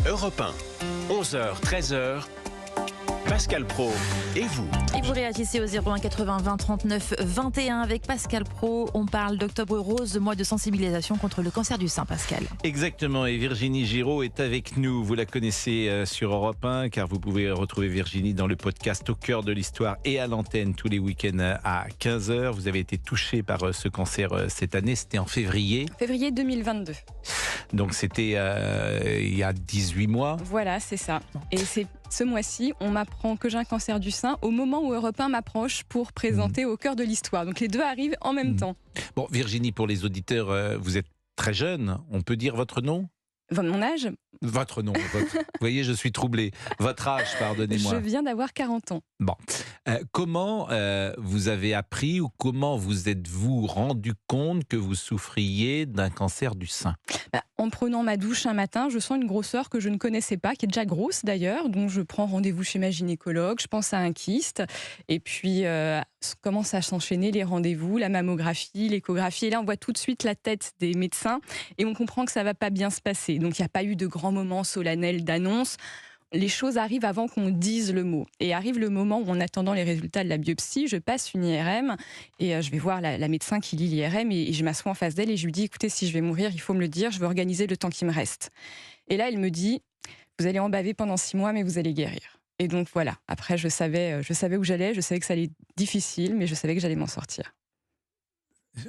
Europe 1, 11h, 13h, Pascal Praud et vous. Et vous réagissez au 01 80 20 39 21 avec Pascal Praud. On parle d'Octobre Rose, mois de sensibilisation contre le cancer du sein, Pascal. Exactement, et Virginie Giraud est avec nous. Vous la connaissez sur Europe 1, car vous pouvez retrouver Virginie dans le podcast Au cœur de l'histoire et à l'antenne tous les week-ends à 15h. Vous avez été touchée par ce cancer cette année, c'était en février. Février 2022. Donc c'était il y a 18 mois. Voilà, c'est ça. Et c'est ce mois-ci, on m'apprend que j'ai un cancer du sein au moment où Europe 1 m'approche pour présenter Au cœur de l'histoire. Donc les deux arrivent en même temps. Bon, Virginie, pour les auditeurs, vous êtes très jeune. On peut dire votre nom ? Mon âge ? Votre nom. Vous voyez, je suis troublé. Votre âge, pardonnez-moi. Je viens d'avoir 40 ans. Bon. Comment vous avez appris ou comment vous êtes-vous rendu compte que vous souffriez d'un cancer du sein ? En prenant ma douche un matin, je sens une grosseur que je ne connaissais pas, qui est déjà grosse d'ailleurs. Donc je prends rendez-vous chez ma gynécologue, je pense à un kyste. Et puis commencent à s'enchaîner les rendez-vous, la mammographie, l'échographie. Et là, on voit tout de suite la tête des médecins et on comprend que ça ne va pas bien se passer. Donc il n'y a pas eu de grand moment solennel d'annonce. Les choses arrivent avant qu'on dise le mot. Et arrive le moment où, en attendant les résultats de la biopsie, je passe une IRM et je vais voir la médecin qui lit l'IRM et je m'assois en face d'elle et je lui dis « Écoutez, si je vais mourir, il faut me le dire, je veux organiser le temps qui me reste. » Et là, elle me dit « Vous allez en baver pendant 6 mois, mais vous allez guérir. » Et donc voilà, après je savais où j'allais, je savais que ça allait être difficile, mais je savais que j'allais m'en sortir.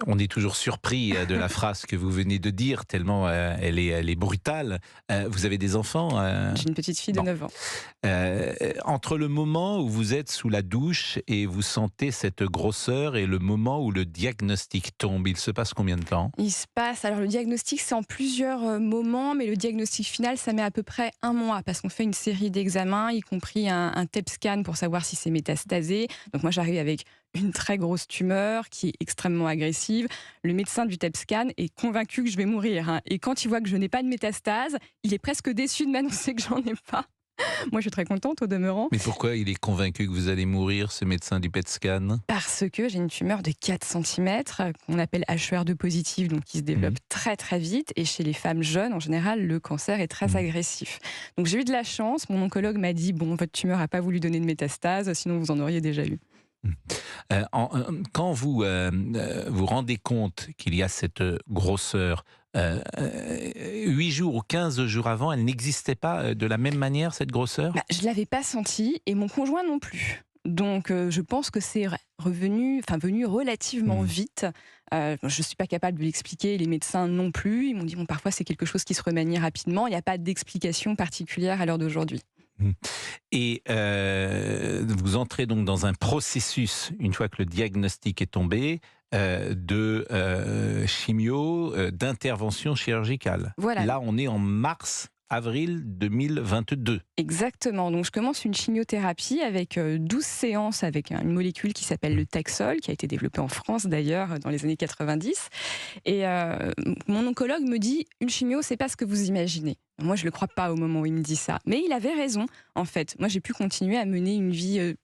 On est toujours surpris de la phrase que vous venez de dire, tellement elle est brutale. Vous avez des enfants ? J'ai une petite fille de 9 ans. Entre le moment où vous êtes sous la douche et vous sentez cette grosseur et le moment où le diagnostic tombe, il se passe combien de temps ? Il se passe, alors le diagnostic c'est en plusieurs moments, mais le diagnostic final ça met à peu près 1 mois parce qu'on fait une série d'examens, y compris un TEP scan pour savoir si c'est métastasé. Donc moi j'arrive avec une très grosse tumeur qui est extrêmement agressive. Le médecin du TEP scan est convaincu que je vais mourir. Et quand il voit que je n'ai pas de métastase, il est presque déçu de m'annoncer que j'en ai pas. Moi, je suis très contente au demeurant. Mais pourquoi il est convaincu que vous allez mourir, ce médecin du PET scan ? Parce que j'ai une tumeur de 4 cm qu'on appelle HER2 positive, donc qui se développe très très vite. Et chez les femmes jeunes, en général, le cancer est très agressif. Donc j'ai eu de la chance. Mon oncologue m'a dit « Bon, votre tumeur n'a pas voulu donner de métastase, sinon vous en auriez déjà eu. » Quand vous vous rendez compte qu'il y a cette grosseur, 8 jours ou 15 jours avant, elle n'existait pas de la même manière, cette grosseur ? Je ne l'avais pas sentie et mon conjoint non plus. Donc je pense que c'est venu relativement vite. Je ne suis pas capable de l'expliquer, les médecins non plus. Ils m'ont dit parfois c'est quelque chose qui se remanie rapidement. Il n'y a pas d'explication particulière à l'heure d'aujourd'hui. Et vous entrez donc dans un processus, une fois que le diagnostic est tombé, de chimio, d'intervention chirurgicale. Voilà. Là, on est en avril 2022. Exactement. Donc, je commence une chimiothérapie avec 12 séances avec une molécule qui s'appelle le Taxol, qui a été développée en France d'ailleurs dans les années 90. Et mon oncologue me dit « Une chimio, c'est pas ce que vous imaginez ». Moi, je le crois pas au moment où il me dit ça. Mais il avait raison, en fait. Moi, j'ai pu continuer à mener une vie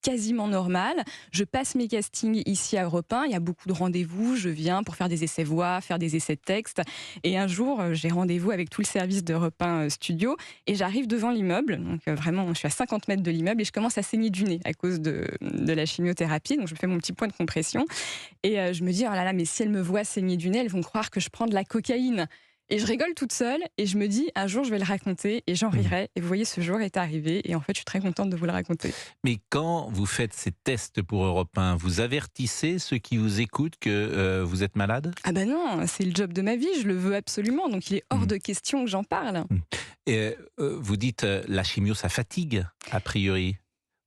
quasiment normale. Je passe mes castings ici à Europe 1. Il y a beaucoup de rendez-vous. Je viens pour faire des essais voix, faire des essais de texte. Et un jour, j'ai rendez-vous avec tout le service d'Europe 1 Studio. Et j'arrive devant l'immeuble. Donc vraiment, je suis à 50 mètres de l'immeuble et je commence à saigner du nez à cause de la chimiothérapie. Donc je fais mon petit point de compression. Et je me dis, oh là là, mais si elles me voient saigner du nez, elles vont croire que je prends de la cocaïne. Et je rigole toute seule et je me dis, un jour je vais le raconter et j'en rirai. Et vous voyez, ce jour est arrivé et en fait je suis très contente de vous le raconter. Mais quand vous faites ces tests pour Europe 1, vous avertissez ceux qui vous écoutent que vous êtes malade ? Ah ben non, c'est le job de ma vie, je le veux absolument. Donc il est hors de question que j'en parle. Et vous dites, la chimio ça fatigue, a priori ?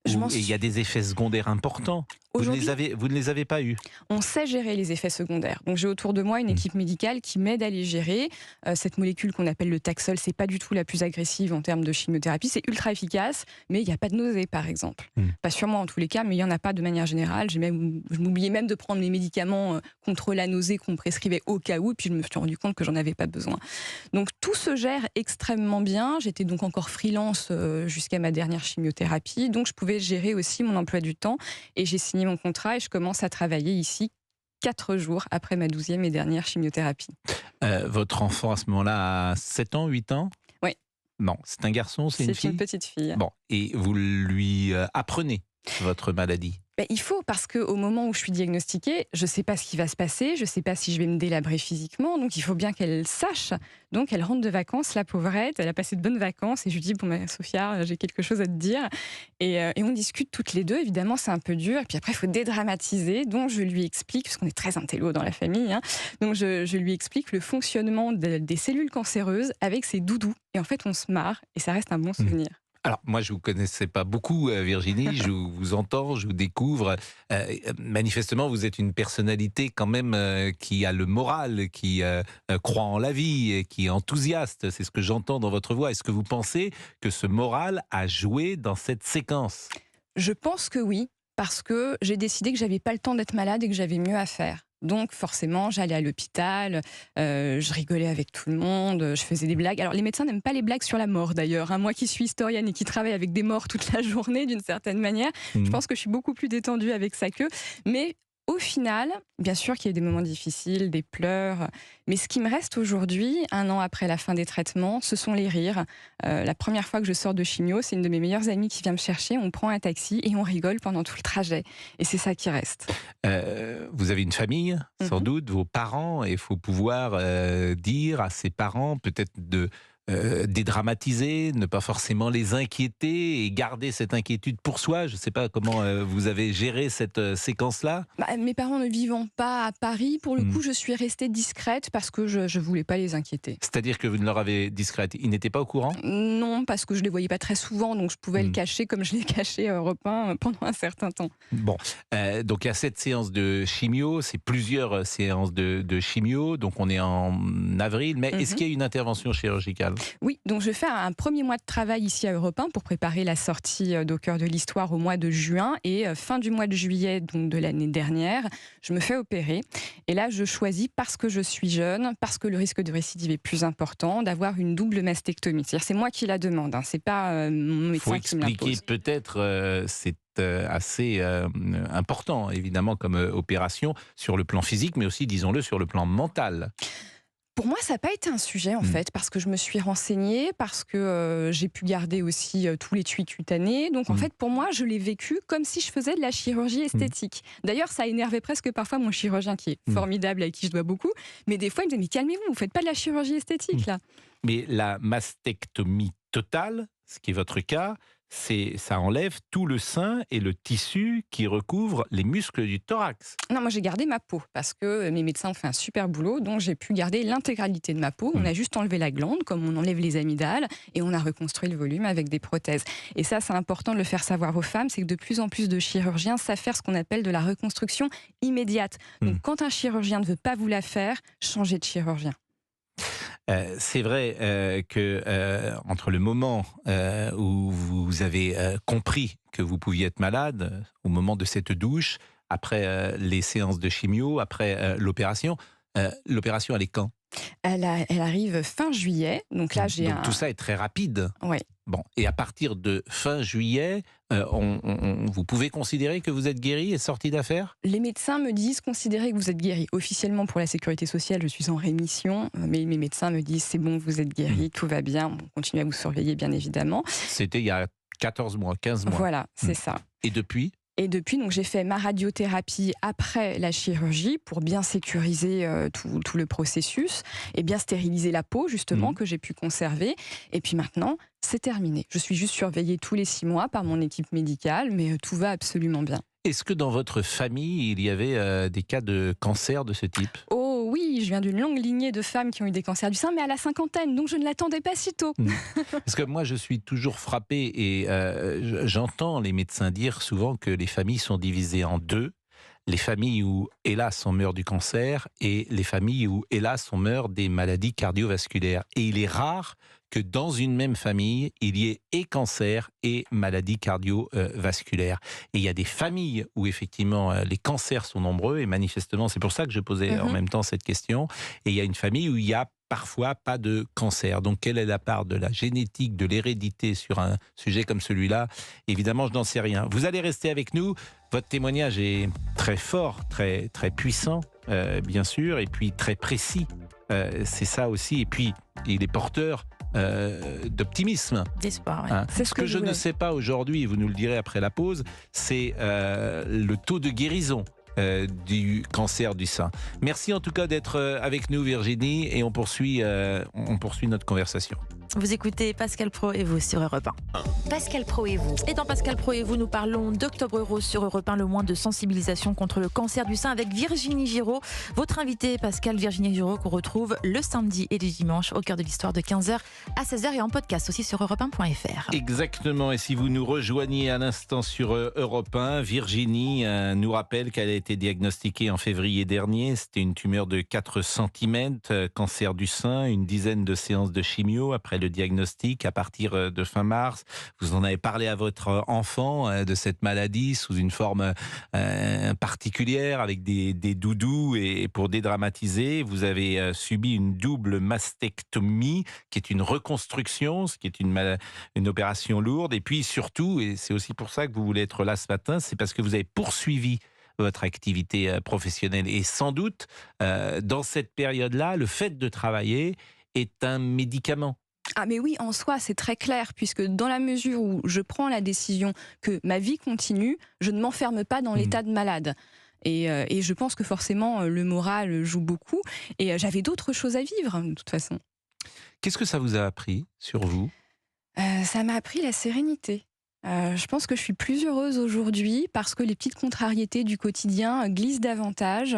Et il y a des effets secondaires importants. Vous ne les avez pas eus. On sait gérer les effets secondaires. Donc j'ai autour de moi une équipe médicale qui m'aide à les gérer. Cette molécule qu'on appelle le Taxol, c'est pas du tout la plus agressive en termes de chimiothérapie. C'est ultra efficace, mais il n'y a pas de nausée, par exemple. Pas sûrement en tous les cas, mais il n'y en a pas de manière générale. Je m'oubliais même de prendre mes médicaments contre la nausée qu'on me prescrivait au cas où, puis je me suis rendu compte que j'en avais pas besoin. Donc tout se gère extrêmement bien. J'étais donc encore freelance jusqu'à ma dernière chimiothérapie, donc je pouvais gérer aussi mon emploi du temps et j'ai signé mon contrat et je commence à travailler ici 4 jours après ma 12e et dernière chimiothérapie. Votre enfant à ce moment-là a 7 ans, 8 ans ? Oui. Non, c'est un garçon, c'est une C'est une fille. petite fille. Bon, et vous lui apprenez votre maladie. Il faut, parce qu'au moment où je suis diagnostiquée, je ne sais pas ce qui va se passer, je ne sais pas si je vais me délabrer physiquement, donc il faut bien qu'elle sache. Donc elle rentre de vacances, la pauvrette, elle a passé de bonnes vacances, et je lui dis, Sophia, j'ai quelque chose à te dire. Et on discute toutes les deux, évidemment c'est un peu dur, et puis après il faut dédramatiser, donc je lui explique, parce qu'on est très intello dans la famille, donc je lui explique le fonctionnement des cellules cancéreuses avec ses doudous. Et en fait on se marre, et ça reste un bon souvenir. Alors, moi, je ne vous connaissais pas beaucoup, Virginie. Je vous entends, je vous découvre. Manifestement, vous êtes une personnalité quand même qui a le moral, qui croit en la vie et qui est enthousiaste. C'est ce que j'entends dans votre voix. Est-ce que vous pensez que ce moral a joué dans cette séquence ? Je pense que oui, parce que j'ai décidé que j'avais pas le temps d'être malade et que j'avais mieux à faire. Donc forcément, j'allais à l'hôpital, je rigolais avec tout le monde, je faisais des blagues. Alors les médecins n'aiment pas les blagues sur la mort d'ailleurs. Moi qui suis historienne et qui travaille avec des morts toute la journée d'une certaine manière, je pense que je suis beaucoup plus détendue avec ça qu'eux. Mais au final, bien sûr qu'il y a eu des moments difficiles, des pleurs, mais ce qui me reste aujourd'hui, 1 an après la fin des traitements, ce sont les rires. La première fois que je sors de chimio, c'est une de mes meilleures amies qui vient me chercher, on prend un taxi et on rigole pendant tout le trajet. Et c'est ça qui reste. Vous avez une famille, sans doute, vos parents, et il faut pouvoir dire à ses parents, peut-être de dédramatiser, ne pas forcément les inquiéter et garder cette inquiétude pour soi. Je ne sais pas comment vous avez géré cette séquence-là. Mes parents ne vivant pas à Paris, pour le coup, je suis restée discrète parce que je ne voulais pas les inquiéter. C'est-à-dire que vous ne leur avez discrète. Ils n'étaient pas au courant ? Non, parce que je ne les voyais pas très souvent, donc je pouvais le cacher comme je l'ai caché à Europe 1 pendant un certain temps. Bon, donc il y a cette séance de chimio, c'est plusieurs séances de chimio, donc on est en avril, mais est-ce qu'il y a une intervention chirurgicale ? Oui, donc je fais un premier mois de travail ici à Europe 1 pour préparer la sortie d'Au cœur de l'histoire au mois de juin, et fin du mois de juillet donc de l'année dernière, je me fais opérer. Et là, je choisis, parce que je suis jeune, parce que le risque de récidive est plus important, d'avoir une double mastectomie. C'est-à-dire, c'est moi qui la demande, c'est pas mon médecin qui me l'impose. Faut expliquer peut-être, c'est assez important, évidemment, comme opération sur le plan physique, mais aussi, disons-le, sur le plan mental. Pour moi, ça n'a pas été un sujet, en fait, parce que je me suis renseignée, parce que j'ai pu garder aussi tous les tuyaux cutanés. Donc, en fait, pour moi, je l'ai vécu comme si je faisais de la chirurgie esthétique. D'ailleurs, ça énervait presque parfois mon chirurgien, qui est formidable, avec qui je dois beaucoup. Mais des fois, il me disait, mais calmez-vous, vous ne faites pas de la chirurgie esthétique, là. Mais la mastectomie totale, ce qui est votre cas, ça enlève tout le sein et le tissu qui recouvre les muscles du thorax. Non, moi j'ai gardé ma peau parce que mes médecins ont fait un super boulot, donc j'ai pu garder l'intégralité de ma peau. On a juste enlevé la glande, comme on enlève les amygdales, et on a reconstruit le volume avec des prothèses. Et ça, c'est important de le faire savoir aux femmes, c'est que de plus en plus de chirurgiens savent faire ce qu'on appelle de la reconstruction immédiate. Donc quand un chirurgien ne veut pas vous la faire, changez de chirurgien. C'est vrai que entre le moment où vous avez compris que vous pouviez être malade, au moment de cette douche, après les séances de chimio, après l'opération elle est quand ? Elle arrive fin juillet, donc là j'ai tout ça est très rapide. Oui. Bon, et à partir de fin juillet, vous pouvez considérer que vous êtes guéri et sorti d'affaire ? Les médecins me disent considérez que vous êtes guéri. Officiellement pour la sécurité sociale, je suis en rémission, mais mes médecins me disent c'est bon, vous êtes guéri, tout va bien, on continue à vous surveiller bien évidemment. C'était il y a 14 mois, 15 mois. Voilà, c'est ça. Et depuis ? Et depuis, donc, j'ai fait ma radiothérapie après la chirurgie pour bien sécuriser tout le processus et bien stériliser la peau, justement, que j'ai pu conserver. Et puis maintenant, c'est terminé. Je suis juste surveillée tous les 6 mois par mon équipe médicale, mais tout va absolument bien. Est-ce que dans votre famille, il y avait des cas de cancer de ce type ? Oh oui, je viens d'une longue lignée de femmes qui ont eu des cancers du sein, mais à la cinquantaine, donc je ne l'attendais pas si tôt. Parce que moi, je suis toujours frappé et j'entends les médecins dire souvent que les familles sont divisées en deux. Les familles où, hélas, on meurt du cancer et les familles où, hélas, on meurt des maladies cardiovasculaires. Et il est rare que dans une même famille, il y ait et cancer et maladies cardiovasculaires. Et il y a des familles où, effectivement, les cancers sont nombreux et manifestement, c'est pour ça que je posais en même temps cette question. Et il y a une famille où il y a parfois pas de cancer. Donc, quelle est la part de la génétique, de l'hérédité sur un sujet comme celui-là ? Évidemment, je n'en sais rien. Vous allez rester avec nous. Votre témoignage est très fort, très, très puissant, bien sûr, et puis très précis. C'est ça aussi. Et puis, il est porteur d'optimisme. D'espoir, ouais. Hein. C'est Ce que je ne sais pas aujourd'hui, et vous nous le direz après la pause, c'est le taux de guérison du cancer du sein. Merci en tout cas d'être avec nous, Virginie, et on poursuit notre conversation. Vous écoutez Pascal Praud et vous sur Europe 1. Pascal Praud et vous. Et dans Pascal Praud et vous, nous parlons d'Octobre Rose sur Europe 1, le mois de sensibilisation contre le cancer du sein avec Virginie Giraud. Votre invitée, Pascal Virginie Giraud, qu'on retrouve le samedi et le dimanche au cœur de l'histoire de 15h à 16h et en podcast aussi sur europe1.fr. Exactement, et si vous nous rejoignez à l'instant sur Europe 1, Virginie nous rappelle qu'elle a été diagnostiquée en février dernier. C'était une tumeur de 4 cm, cancer du sein, une dizaine de séances de chimio après le diagnostic à partir de fin mars. Vous en avez parlé à votre enfant de cette maladie sous une forme particulière avec des doudous, et pour dédramatiser, vous avez subi une double mastectomie qui est une reconstruction, ce qui est une opération lourde, et puis surtout, et c'est aussi pour ça que vous voulez être là ce matin, c'est parce que vous avez poursuivi votre activité professionnelle, et sans doute dans cette période-là, le fait de travailler est un médicament. Ah mais oui, en soi, c'est très clair, puisque dans la mesure où je prends la décision que ma vie continue, je ne m'enferme pas dans l'état de malade. Et je pense que forcément, le moral joue beaucoup. Et j'avais d'autres choses à vivre, de toute façon. Qu'est-ce que ça vous a appris sur vous ? Ça m'a appris la sérénité. Je pense que je suis plus heureuse aujourd'hui parce que les petites contrariétés du quotidien glissent davantage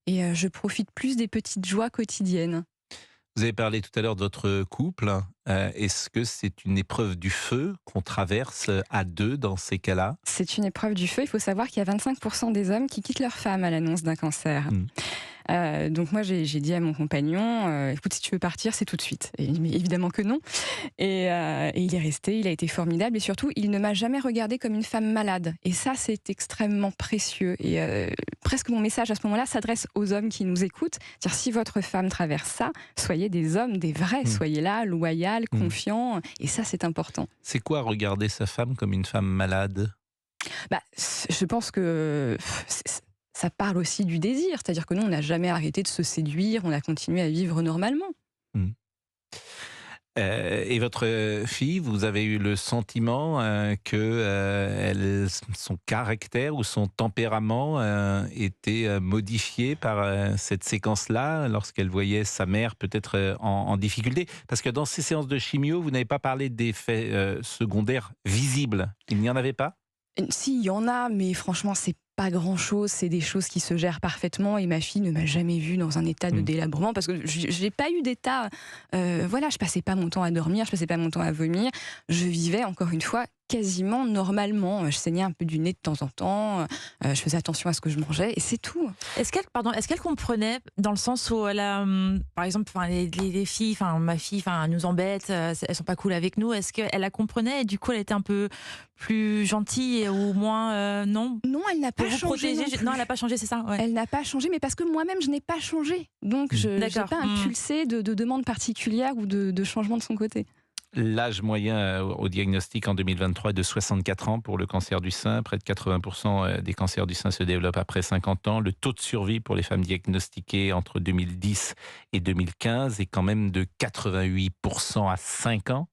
et je profite plus des petites joies quotidiennes. Vous avez parlé tout à l'heure de votre couple. Est-ce que c'est une épreuve du feu qu'on traverse à deux dans ces cas-là ? C'est une épreuve du feu. Il faut savoir qu'il y a 25% des hommes qui quittent leur femme à l'annonce d'un cancer. Donc moi, j'ai dit à mon compagnon, écoute, si tu veux partir, c'est tout de suite. Et il dit, mais évidemment que non. Et il est resté, il a été formidable. Et surtout, il ne m'a jamais regardée comme une femme malade. Et ça, c'est extrêmement précieux. Et presque mon message à ce moment-là s'adresse aux hommes qui nous écoutent. C'est-à-dire, si votre femme traverse ça, soyez des hommes, des vrais. Soyez là, loyaux, confiants. Et ça, c'est important. C'est quoi regarder sa femme comme une femme malade ? Je pense que ça parle aussi du désir. C'est-à-dire que nous, on n'a jamais arrêté de se séduire, on a continué à vivre normalement. Et votre fille, vous avez eu le sentiment que son caractère ou son tempérament était modifié par cette séquence-là, lorsqu'elle voyait sa mère peut-être en difficulté ? Parce que dans ces séances de chimio, vous n'avez pas parlé d'effets secondaires visibles. Il n'y en avait pas ? Si, il y en a, mais franchement, c'est pas grand-chose, c'est des choses qui se gèrent parfaitement et ma fille ne m'a jamais vue dans un état de délabrement parce que j'ai pas eu d'état, je passais pas mon temps à dormir, je passais pas mon temps à vomir, je vivais encore une fois quasiment normalement, je saignais un peu du nez de temps en temps, je faisais attention à ce que je mangeais et c'est tout. Est-ce qu'elle comprenait dans le sens où elle a, par exemple, les filles, ma fille, nous embête, elles sont pas cool avec nous, est-ce qu'elle la comprenait et du coup elle était un peu plus gentille ou moins non ? Non, elle n'a pas changé. Non, elle n'a pas changé, c'est ça, ouais. Elle n'a pas changé, mais parce que moi-même je n'ai pas changé, donc je n'ai pas impulsé de demande particulière ou de changement de son côté. L'âge moyen au diagnostic en 2023 est de 64 ans pour le cancer du sein. Près de 80% des cancers du sein se développent après 50 ans. Le taux de survie pour les femmes diagnostiquées entre 2010 et 2015 est quand même de 88% à 5 ans.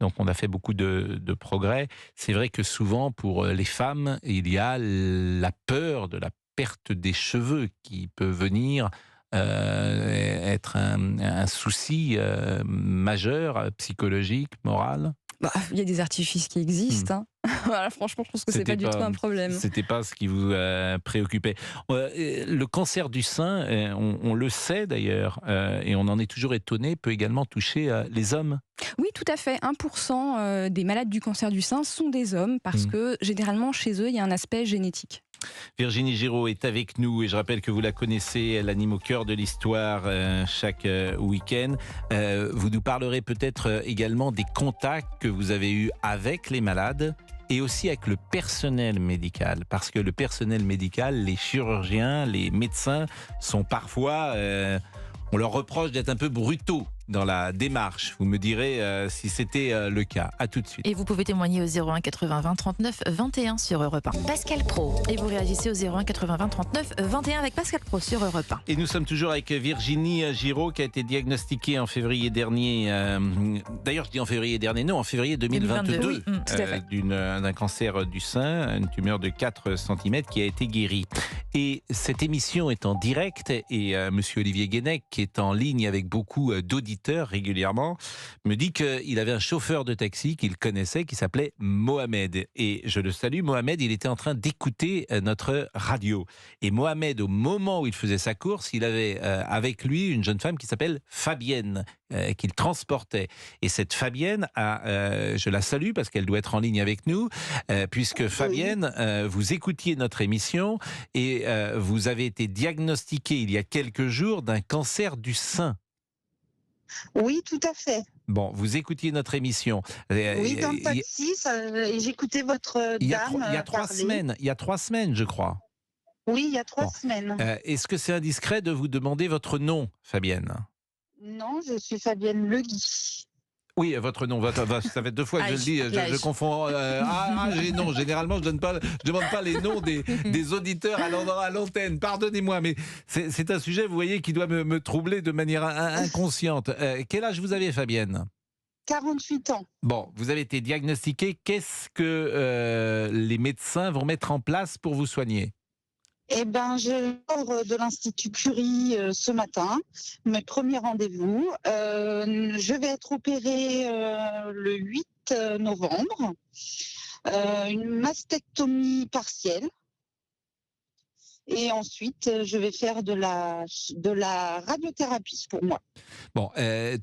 Donc on a fait beaucoup de progrès. C'est vrai que souvent pour les femmes, il y a la peur de la perte des cheveux qui peut venir être un souci majeur, psychologique, moral. Il y a des artifices qui existent. Voilà, franchement, je pense que c'est pas du tout un problème. C'était pas ce qui vous préoccupait. Le cancer du sein, on le sait d'ailleurs, et on en est toujours étonné, peut également toucher les hommes. Oui, tout à fait. 1% des malades du cancer du sein sont des hommes parce que généralement chez eux, il y a un aspect génétique. Virginie Giraud est avec nous et je rappelle que vous la connaissez, elle anime au cœur de l'histoire chaque week-end. Vous nous parlerez peut-être également des contacts que vous avez eus avec les malades et aussi avec le personnel médical. Parce que le personnel médical, les chirurgiens, les médecins sont parfois... on leur reproche d'être un peu brutaux dans la démarche. Vous me direz si c'était le cas. À tout de suite. Et vous pouvez témoigner au 01 80 20 39 21 sur Europe 1. Pascal Praud. Et vous réagissez au 01 80 20 39 21 avec Pascal Praud sur Europe 1. Et nous sommes toujours avec Virginie Giraud qui a été diagnostiquée en février dernier. D'ailleurs, je dis en février dernier, non, en février 2022. Oui, tout à fait. D'un cancer du sein, une tumeur de 4 cm qui a été guérie. Et cette émission est en direct et monsieur Olivier Guénec, qui est en ligne avec beaucoup d'auditeurs régulièrement, me dit qu'il avait un chauffeur de taxi qu'il connaissait qui s'appelait Mohamed. Et je le salue, Mohamed, il était en train d'écouter notre radio. Et Mohamed, au moment où il faisait sa course, il avait avec lui une jeune femme qui s'appelle Fabienne, qu'il transportait. Et cette Fabienne, je la salue parce qu'elle doit être en ligne avec nous, puisque Fabienne, vous écoutiez notre émission et vous avez été diagnostiquée il y a quelques jours d'un cancer du sein. Oui, tout à fait. Bon, vous écoutiez notre émission. Oui, dans le taxi, et j'écoutais votre dame il y a 3 parler. semaines. Il y a 3 semaines, je crois. Oui, il y a 3 semaines. Est-ce que c'est indiscret de vous demander votre nom, Fabienne ? Non, je suis Fabienne Legui. Oui, votre nom. Ça fait 2 fois que je le dis. Je confonds. Non, généralement, je demande pas les noms des auditeurs à l'antenne. Pardonnez-moi, mais c'est un sujet, vous voyez, qui doit me troubler de manière inconsciente. Quel âge vous avez, Fabienne ? 48 ans. Bon, vous avez été diagnostiquée. Qu'est-ce que les médecins vont mettre en place pour vous soigner ? Eh bien, je sors de l'Institut Curie ce matin, mes premiers rendez-vous. Je vais être opérée le 8 novembre. Une mastectomie partielle. Et ensuite, je vais faire de la radiothérapie pour moi. Bon,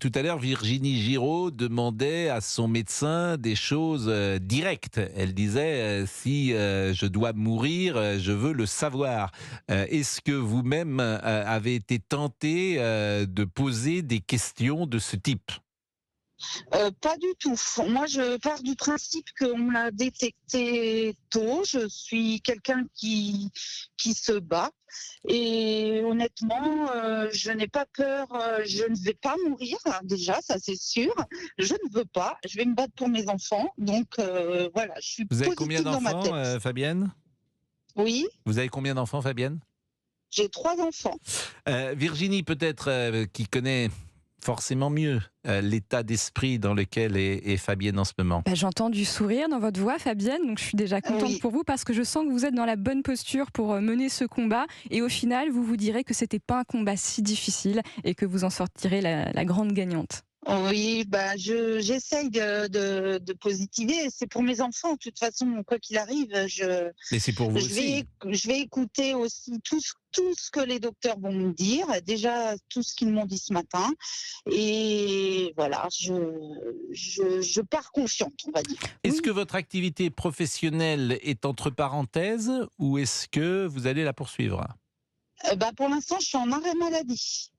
tout à l'heure, Virginie Giraud demandait à son médecin des choses directes. Elle disait, si je dois mourir, je veux le savoir. Est-ce que vous-même avez été tenté de poser des questions de ce type ? Pas du tout. Moi, je pars du principe qu'on me l'a détecté tôt. Je suis quelqu'un qui se bat. Et honnêtement, je n'ai pas peur. Je ne vais pas mourir, déjà, ça c'est sûr. Je ne veux pas. Je vais me battre pour mes enfants. Donc, voilà, je suis Vous avez positive combien dans ma d'enfants, tête. Fabienne ? Oui, Vous avez combien d'enfants, Fabienne ? j'ai 3 enfants. Virginie, peut-être, qui connaît forcément mieux l'état d'esprit dans lequel est Fabienne en ce moment. J'entends du sourire dans votre voix, Fabienne, donc je suis déjà contente pour vous parce que je sens que vous êtes dans la bonne posture pour mener ce combat et au final, vous vous direz que c'était pas un combat si difficile et que vous en sortirez la grande gagnante. Oui, j'essaye de positiver. C'est pour mes enfants, de toute façon, quoi qu'il arrive. Mais c'est pour vous aussi. Je vais écouter aussi tout ce que les docteurs vont me dire, déjà tout ce qu'ils m'ont dit ce matin. Et voilà, je pars confiante, on va dire. Est-ce que votre activité professionnelle est entre parenthèses ou est-ce que vous allez la poursuivre ? Pour l'instant, je suis en arrêt maladie.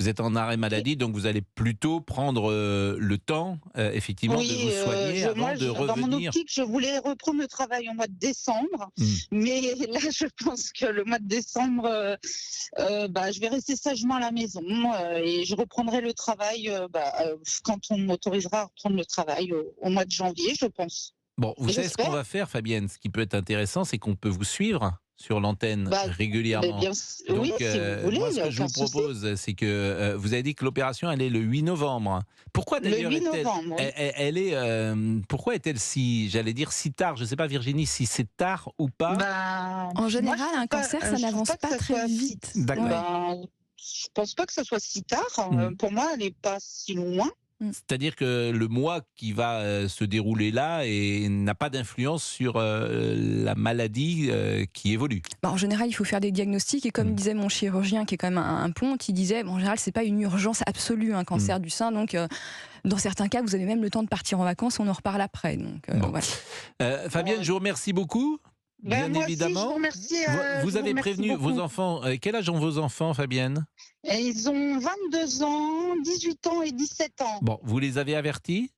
Vous êtes en arrêt maladie, donc vous allez plutôt prendre le temps, effectivement, de vous soigner avant de revenir. Dans mon optique, je voulais reprendre le travail au mois de décembre, mais là, je pense que le mois de décembre, je vais rester sagement à la maison et je reprendrai le travail quand on m'autorisera à reprendre le travail au mois de janvier, je pense. Bon, vous savez ce qu'on va faire, Fabienne ? Ce qui peut être intéressant, c'est qu'on peut vous suivre sur l'antenne régulièrement. Donc, si vous voulez, moi, ce que je vous propose, c'est que vous avez dit que l'opération, elle est le 8 novembre. Pourquoi d'ailleurs pourquoi est-elle si tard ? Je ne sais pas, Virginie, si c'est tard ou pas. En général, un cancer, ça n'avance pas très vite. D'accord. Je pense pas que ça soit si tard. Pour moi, elle n'est pas si loin. C'est-à-dire que le mois qui va se dérouler là n'a pas d'influence sur la maladie qui évolue. En général, il faut faire des diagnostics et comme disait mon chirurgien, qui est quand même un pont, il disait en général, c'est pas une urgence absolue, un cancer du sein, donc dans certains cas, vous avez même le temps de partir en vacances, on en reparle après. Donc, voilà. Fabienne, je vous remercie beaucoup. Bien moi évidemment. Aussi, je vous remercie, vous avez prévenu beaucoup. Vos enfants. Quel âge ont vos enfants, Fabienne ? Ils ont 22 ans, 18 ans et 17 ans. Bon, vous les avez avertis ?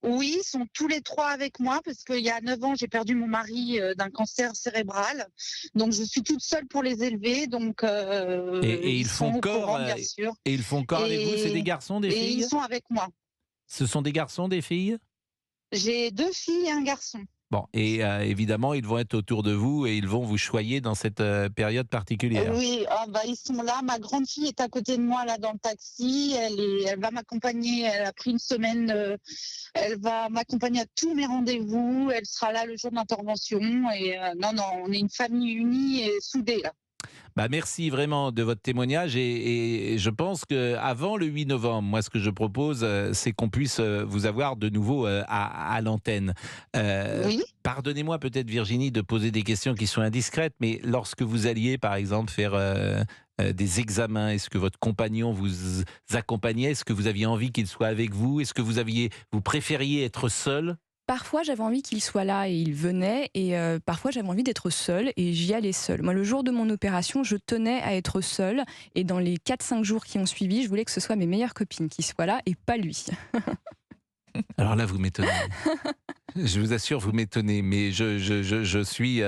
Oui, ils sont tous les 3 avec moi parce qu'il y a 9 ans, j'ai perdu mon mari d'un cancer cérébral. Donc, je suis toute seule pour les élever. Donc, Et ils ils font sont au corps, courant, bien sûr. et ils font corps avec vous. C'est des Et, garçons, des et filles? ils sont avec moi. Ce sont des garçons, des filles? J'ai 2 filles et un garçon. Bon, et évidemment, ils vont être autour de vous et ils vont vous choyer dans cette période particulière. Oui, ils sont là. Ma grande fille est à côté de moi là dans le taxi. Elle va m'accompagner. Elle a pris une semaine. Elle va m'accompagner à tous mes rendez-vous. Elle sera là le jour de l'intervention. Et non, on est une famille unie et soudée là. Bah merci vraiment de votre témoignage et je pense qu'avant le 8 novembre, moi ce que je propose, c'est qu'on puisse vous avoir de nouveau à l'antenne. Oui. Pardonnez-moi peut-être Virginie de poser des questions qui sont indiscrètes, mais lorsque vous alliez par exemple faire des examens, est-ce que votre compagnon vous accompagnait? Est-ce que vous aviez envie qu'il soit avec vous? Est-ce que vous préfériez être seul? Parfois, j'avais envie qu'il soit là et il venait, et parfois, j'avais envie d'être seule et j'y allais seule. Moi, le jour de mon opération, je tenais à être seule, et dans les 4-5 jours qui ont suivi, je voulais que ce soit mes meilleures copines qui soient là et pas lui. Alors là, vous m'étonnez. Je vous assure, vous m'étonnez, mais je suis.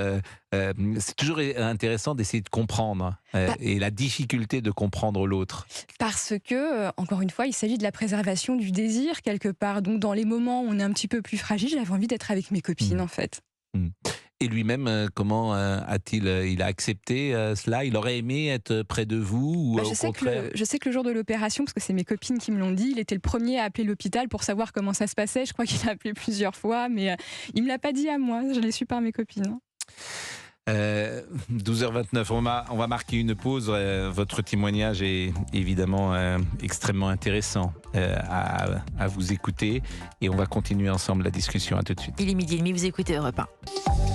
C'est toujours intéressant d'essayer de comprendre et la difficulté de comprendre l'autre. Parce que, encore une fois, il s'agit de la préservation du désir quelque part. Donc, dans les moments où on est un petit peu plus fragile, j'avais envie d'être avec mes copines, en fait. Et lui-même, comment il a accepté cela? Il aurait aimé être près de vous ou au contraire? Je sais que le jour de l'opération, parce que c'est mes copines qui me l'ont dit, il était le premier à appeler l'hôpital pour savoir comment ça se passait. Je crois qu'il a appelé plusieurs fois, mais il me l'a pas dit à moi. Je l'ai su par mes copines. 12h29, on va marquer une pause. Votre témoignage est évidemment extrêmement intéressant à vous écouter et on va continuer ensemble la discussion. À tout de suite. Il est 12h30, vous écoutez Europe 1.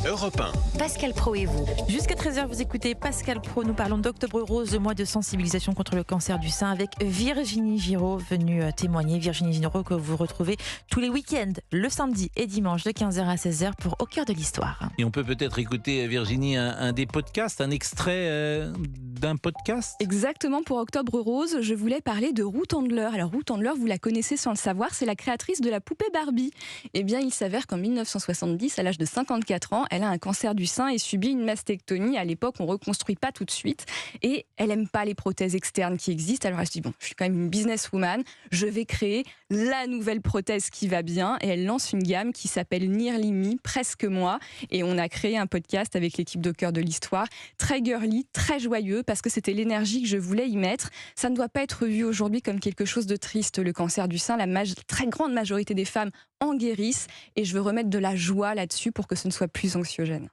Europe 1. Pascal Praud et vous. Jusqu'à 13h, vous écoutez Pascal Praud. Nous parlons d'Octobre Rose, le mois de sensibilisation contre le cancer du sein, avec Virginie Giraud, venue témoigner. Virginie Giraud que vous retrouvez tous les week-ends, le samedi et dimanche de 15h à 16h pour Au cœur de l'histoire. Et on peut peut-être écouter, Virginie, un des podcasts, un extrait d'un podcast? Exactement, pour Octobre Rose, je voulais parler de Ruth Handler. Alors Ruth Handler, vous la connaissez sans le savoir, c'est la créatrice de la poupée Barbie. Eh bien, il s'avère qu'en 1970, à l'âge de 54 ans, elle a un cancer du sein et subit une mastectomie. À l'époque, on ne reconstruit pas tout de suite. Et elle n'aime pas les prothèses externes qui existent. Alors elle se dit, bon, je suis quand même une businesswoman, je vais créer la nouvelle prothèse qui va bien. Et elle lance une gamme qui s'appelle Nearly Me, presque moi. Et on a créé un podcast avec l'équipe de Cœur de l'Histoire, très girly, très joyeux, parce que c'était l'énergie que je voulais y mettre. Ça ne doit pas être vu aujourd'hui comme quelque chose de triste, le cancer du sein. La très grande majorité des femmes en guérissent, et je veux remettre de la joie là-dessus pour que ce ne soit plus anxiogène.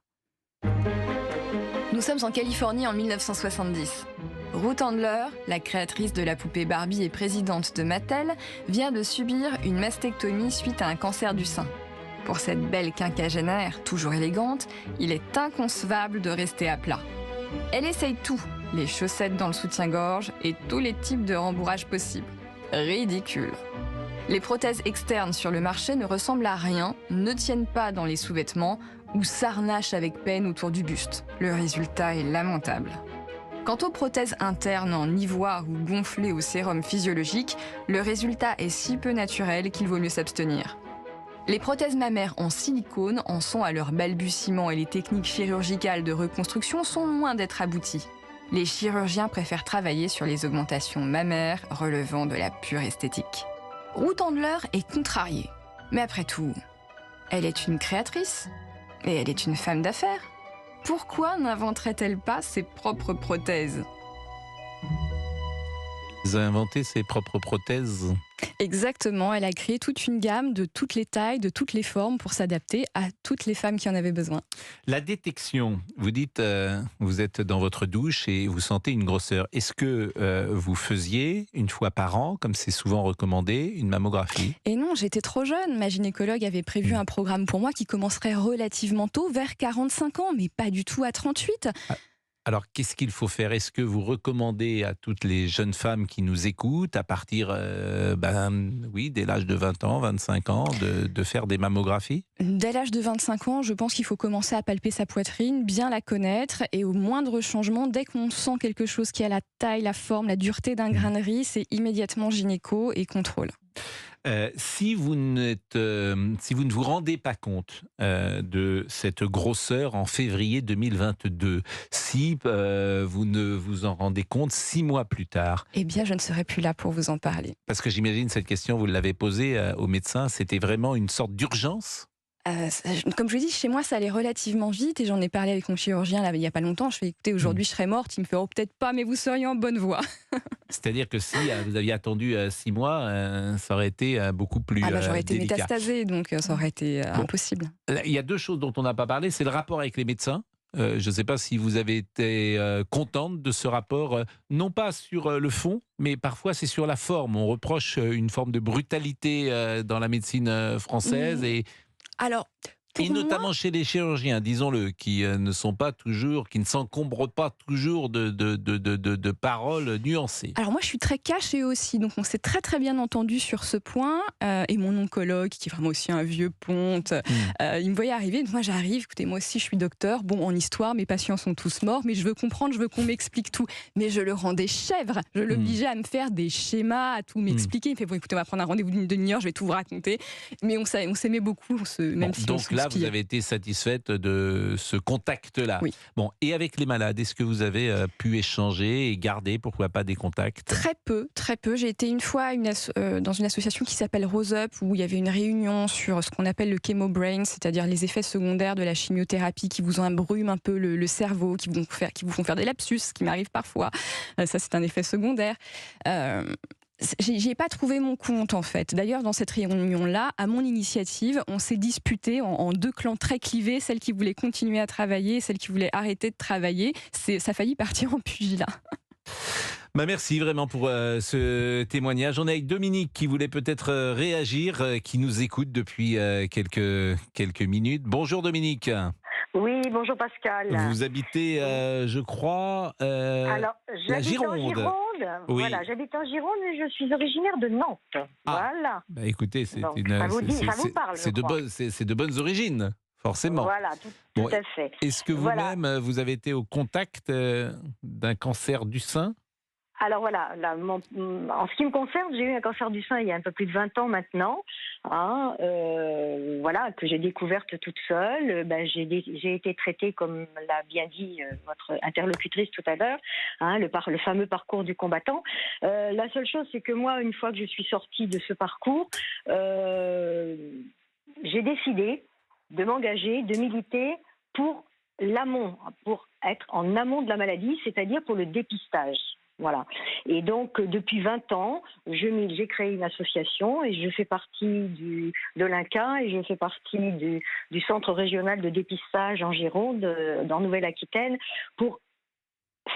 Nous sommes en Californie en 1970. Ruth Handler, la créatrice de la poupée Barbie et présidente de Mattel, vient de subir une mastectomie suite à un cancer du sein. Pour cette belle quinquagénaire, toujours élégante, il est inconcevable de rester à plat. Elle essaye tout, les chaussettes dans le soutien-gorge et tous les types de rembourrage possibles. Ridicule. Les prothèses externes sur le marché ne ressemblent à rien, ne tiennent pas dans les sous-vêtements ou s'harnachent avec peine autour du buste. Le résultat est lamentable. Quant aux prothèses internes en ivoire ou gonflées au sérum physiologique, le résultat est si peu naturel qu'il vaut mieux s'abstenir. Les prothèses mammaires en silicone en sont à leur balbutiement et les techniques chirurgicales de reconstruction sont loin d'être abouties. Les chirurgiens préfèrent travailler sur les augmentations mammaires relevant de la pure esthétique. Ruth Handler est contrariée. Mais après tout, elle est une créatrice et elle est une femme d'affaires. Pourquoi n'inventerait-elle pas ses propres prothèses ? Elle a inventé ses propres prothèses. Exactement, elle a créé toute une gamme de toutes les tailles, de toutes les formes pour s'adapter à toutes les femmes qui en avaient besoin. La détection, vous dites, vous êtes dans votre douche et vous sentez une grosseur. Est-ce que vous faisiez une fois par an, comme c'est souvent recommandé, une mammographie? Et non, j'étais trop jeune. Ma gynécologue avait prévu un programme pour moi qui commencerait relativement tôt, vers 45 ans, mais pas du tout à 38. Alors, qu'est-ce qu'il faut faire? Est-ce que vous recommandez à toutes les jeunes femmes qui nous écoutent, à partir dès l'âge de 20 ans, 25 ans, de faire des mammographies? Dès l'âge de 25 ans, je pense qu'il faut commencer à palper sa poitrine, bien la connaître, et au moindre changement, dès qu'on sent quelque chose qui a la taille, la forme, la dureté d'un grain de riz, c'est immédiatement gynéco et contrôle. Si vous ne vous rendez pas compte de cette grosseur en février 2022, si vous ne vous en rendez compte 6 mois plus tard, Eh bien, je ne serai plus là pour vous en parler. parce que j'imagine cette question, vous l'avez posée au médecin, c'était vraiment une sorte d'urgence? Comme je vous dis, chez moi, ça allait relativement vite et j'en ai parlé avec mon chirurgien là, il n'y a pas longtemps. Je fais écoutez, aujourd'hui, je serais morte. Il me fait oh, peut-être pas, mais vous seriez en bonne voie. C'est-à-dire que si vous aviez attendu 6 mois, ça aurait été beaucoup plus J'aurais été délicat. métastasée, donc ça aurait été impossible. Là, il y a 2 choses dont on n'a pas parlé, c'est le rapport avec les médecins. Je ne sais pas si vous avez été contente de ce rapport, non pas sur le fond, mais parfois c'est sur la forme. On reproche une forme de brutalité dans la médecine française Alors, pour et moi, notamment chez les chirurgiens, disons-le, qui ne s'encombrent pas toujours de paroles nuancées. alors moi, je suis très cachée aussi, donc on s'est très très bien entendu sur ce point. Et mon oncologue, qui est vraiment aussi un vieux ponte, il me voyait arriver. Donc moi, j'arrive. Écoutez, moi aussi, je suis docteur. Bon, en histoire, mes patients sont tous morts, mais je veux comprendre, je veux qu'on m'explique tout. Mais je le rendais chèvre. Je l'obligeais à me faire des schémas, à tout m'expliquer. Il me fait bon, écoutez, on va prendre un rendez-vous d'une demi-heure, je vais tout vous raconter. Mais on s'aimait beaucoup, même si on donc là, vous s'inspirait. avez été satisfaite de ce contact-là. Oui. Bon, et avec les malades, est-ce que vous avez pu échanger et garder, pourquoi pas, des contacts? Très peu, très peu. J'ai été une fois dans une association qui s'appelle Rose Up, où il y avait une réunion sur ce qu'on appelle le chemobrain, c'est-à-dire les effets secondaires de la chimiothérapie qui vous embrument un peu le cerveau, qui vous font faire des lapsus, ce qui m'arrive parfois. Ça, c'est un effet secondaire. J'y ai pas trouvé mon compte en fait. D'ailleurs, dans cette réunion-là, à mon initiative, on s'est disputé en 2 clans très clivés, celle qui voulait continuer à travailler, celle qui voulait arrêter de travailler. Ça a failli partir en pugilat. Merci vraiment pour ce témoignage. On est avec Dominique qui voulait peut-être réagir, qui nous écoute depuis quelques minutes. Bonjour Dominique. Oui, bonjour Pascal. Vous habitez, je crois, Alors, j'habite en Gironde. Gironde. Oui. Voilà, j'habite en Gironde et je suis originaire de Nantes. Voilà. Bah, écoutez, c'est Donc, une, ça vous dit- c'est- ça vous c'est- parle, c'est je de crois. c'est de bonnes origines, forcément. Voilà, Bon, tout à fait. Est-ce que Voilà. vous-même, vous avez été au contact d'un cancer du sein? Alors voilà, en ce qui me concerne, j'ai eu un cancer du sein il y a un peu plus de 20 ans maintenant, voilà, que j'ai découverte toute seule. J'ai été traitée, comme l'a bien dit votre interlocutrice tout à l'heure, le fameux parcours du combattant. La seule chose, c'est que moi, une fois que je suis sortie de ce parcours, j'ai décidé de m'engager, de militer pour l'amont, pour être en amont de la maladie, c'est-à-dire pour le dépistage. Voilà. Et donc, depuis 20 ans, j'ai créé une association et je fais partie de l'INCA et je fais partie du Centre régional de dépistage en Gironde, dans Nouvelle-Aquitaine, pour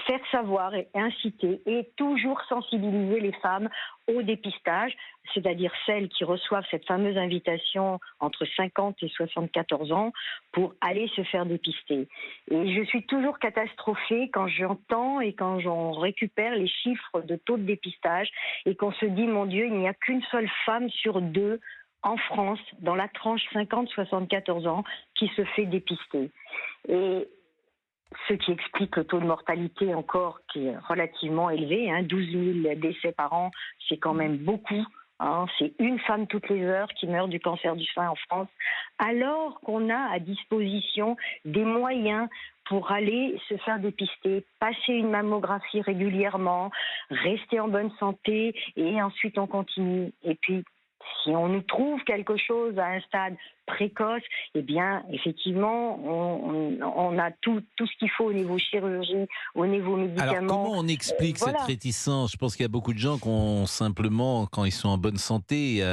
faire savoir et inciter et toujours sensibiliser les femmes au dépistage, c'est-à-dire celles qui reçoivent cette fameuse invitation entre 50 et 74 ans pour aller se faire dépister. Et je suis toujours catastrophée quand j'entends et quand j'en récupère les chiffres de taux de dépistage et qu'on se dit, mon Dieu, il n'y a qu'une seule femme sur 2 en France, dans la tranche 50-74 ans, qui se fait dépister. Et ce qui explique le taux de mortalité encore qui est relativement élevé, 12 000 décès par an, c'est quand même beaucoup. C'est une femme toutes les heures qui meurt du cancer du sein en France, alors qu'on a à disposition des moyens pour aller se faire dépister, passer une mammographie régulièrement, rester en bonne santé et ensuite on continue. Et puis, si on nous trouve quelque chose à un stade précoce, eh bien, effectivement, on a tout ce qu'il faut au niveau chirurgie, au niveau médicaments. Alors, comment on explique cette réticence? Je pense qu'il y a beaucoup de gens qui ont simplement, quand ils sont en bonne santé,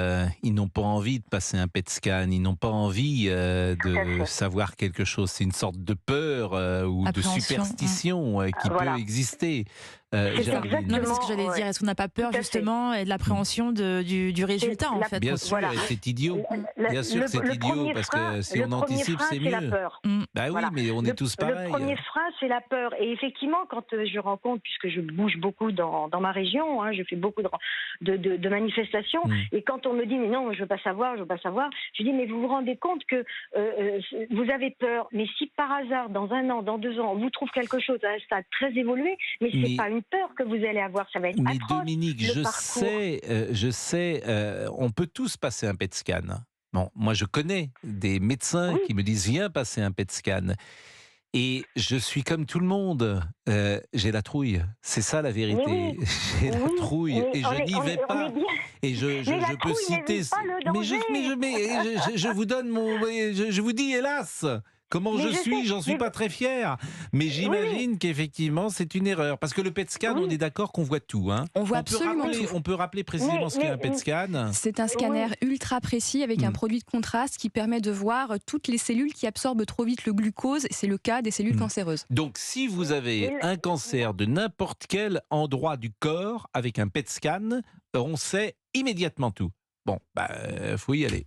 ils n'ont pas envie de passer un PET scan, ils n'ont pas envie de savoir quelque chose. C'est une sorte de peur ou de superstition qui peut exister. Non, mais c'est ce que j'allais dire. Est-ce qu'on n'a pas peur justement et de l'appréhension du résultat en fait? Bien sûr, c'est idiot. Bien sûr que c'est idiot parce que si on anticipe, c'est mieux. La peur. Bah oui, mais on est tous pareils. Le premier frein, c'est la peur. Et effectivement, quand je rencontre, puisque je bouge beaucoup dans ma région, je fais beaucoup de manifestations, et quand on me dit mais non, je veux pas savoir, je dis mais vous vous rendez compte que vous avez peur, mais si par hasard dans 1 an, dans 2 ans, on vous trouve quelque chose à un stade très évolué, mais c'est pas une peur que vous allez avoir. Ça va être Mais atroce. Dominique, le je parcours. sais, on peut tous passer un PET scan. Bon, moi je connais des médecins Oui. qui me disent viens passer un PET scan. Et je suis comme tout le monde, j'ai la trouille. C'est ça la vérité. Mais oui. J'ai la Oui, trouille mais et je n'y vais on pas. est bien. Et je Mais la peux trouille citer. n'évite pas le danger. Je vous donne je vous dis hélas. Comment Mais je je suis, sais, j'en suis mais- pas très fier. Mais j'imagine qu'effectivement, c'est une erreur. Parce que le PET scan, Oui. on est d'accord qu'on voit tout. Hein. On voit absolument tout. On peut rappeler précisément Mais- ce qu'est un mais- PET scan. C'est un scanner ultra précis avec un Mm. produit de contraste qui permet de voir toutes les cellules qui absorbent trop vite le glucose. C'est le cas des cellules Mm. cancéreuses. Donc, si vous avez Mais- un cancer de n'importe quel endroit du corps avec un PET scan, on sait immédiatement tout. Bon, faut y aller.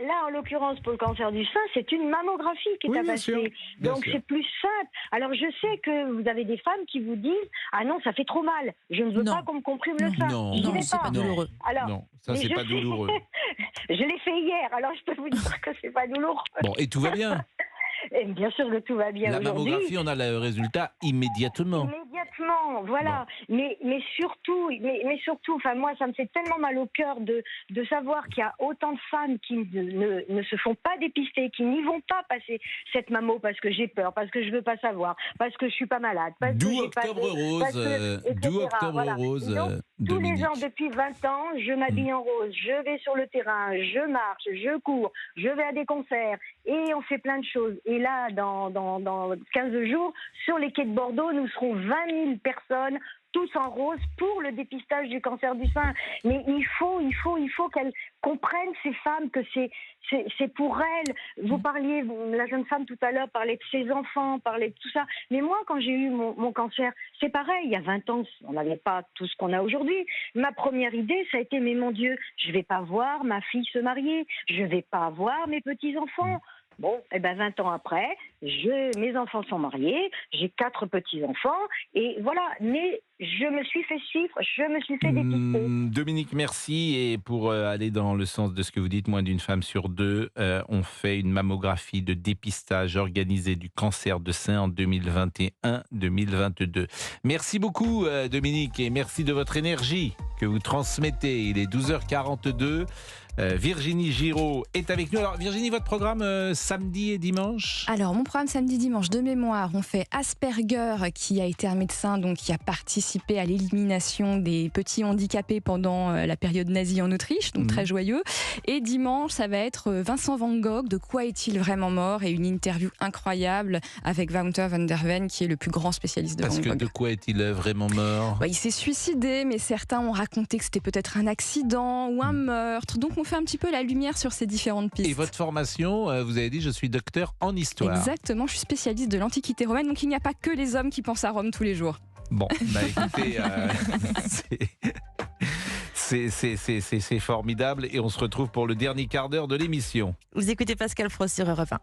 Là, en l'occurrence, pour le cancer du sein, c'est une mammographie qui est Oui, à bien passer. sûr, bien Donc, sûr. c'est plus simple. Alors, je sais que vous avez des femmes qui vous disent « Ah non, ça fait trop mal. Je ne veux Non. pas qu'on me comprime le Non. sein. Non, J'y Non, vais c'est pas Non. douloureux. Alors, Non, ça mais c'est je pas sais. douloureux. Je l'ai fait hier, alors je peux vous dire que c'est pas douloureux. Bon, et tout va bien. Et bien sûr que tout va bien La aujourd'hui. mammographie, on a le résultat immédiatement. Immédiatement, voilà. Mais surtout, enfin moi, ça me fait tellement mal au cœur de savoir qu'il y a autant de femmes qui ne se font pas dépister, qui n'y vont pas passer cette mammo parce que j'ai peur, parce que je veux pas savoir, parce que je suis pas malade, parce que D'où j'ai pas Octobre de- parce Rose, que, etc., d'où Octobre voilà. Rose, Et donc, tous les Dominique. ans, depuis 20 ans, je m'habille en rose, je vais sur le terrain, je marche, je cours, je vais à des concerts et on fait plein de choses. Et là, dans 15 jours, sur les quais de Bordeaux, nous serons 20 000 personnes, tous en rose, pour le dépistage du cancer du sein. Mais il faut qu'elles comprennent, ces femmes, que c'est pour elles. Vous parliez, la jeune femme tout à l'heure parlait de ses enfants, parlait de tout ça. Mais moi, quand j'ai eu mon cancer, c'est pareil. Il y a 20 ans, on n'avait pas tout ce qu'on a aujourd'hui. Ma première idée, ça a été, mais mon Dieu, je vais pas voir ma fille se marier. Je vais pas voir mes petits-enfants. Bon, 20 ans après, mes enfants sont mariés, j'ai 4 petits-enfants, et voilà, mais je me suis fait suivre, je me suis fait dépister. Dominique, merci. Et pour aller dans le sens de ce que vous dites, moins d'une femme sur deux, on fait une mammographie de dépistage organisée du cancer de sein en 2021-2022. Merci beaucoup, Dominique, et merci de votre énergie que vous transmettez. Il est 12h42. Virginie Giraud est avec nous. Alors Virginie, votre programme samedi et dimanche? Alors, mon programme samedi-dimanche de mémoire, on fait Asperger, qui a été un médecin donc, qui a participé à l'élimination des petits handicapés pendant la période nazie en Autriche, donc très joyeux. Et dimanche, ça va être Vincent Van Gogh, de quoi est-il vraiment mort? Et une interview incroyable avec Wouter van der Ven, qui est le plus grand spécialiste de Parce Van que Gogh. de quoi est-il vraiment mort? Il s'est suicidé, mais certains ont raconté que c'était peut-être un accident ou un meurtre. Donc, on fait un petit peu la lumière sur ces différentes pistes. Et votre formation, vous avez dit, je suis docteur en histoire. Exactement, je suis spécialiste de l'Antiquité romaine, donc il n'y a pas que les hommes qui pensent à Rome tous les jours. Bon, écoutez, c'est formidable et on se retrouve pour le dernier quart d'heure de l'émission. Vous écoutez Pascal Pro sur Europe 1.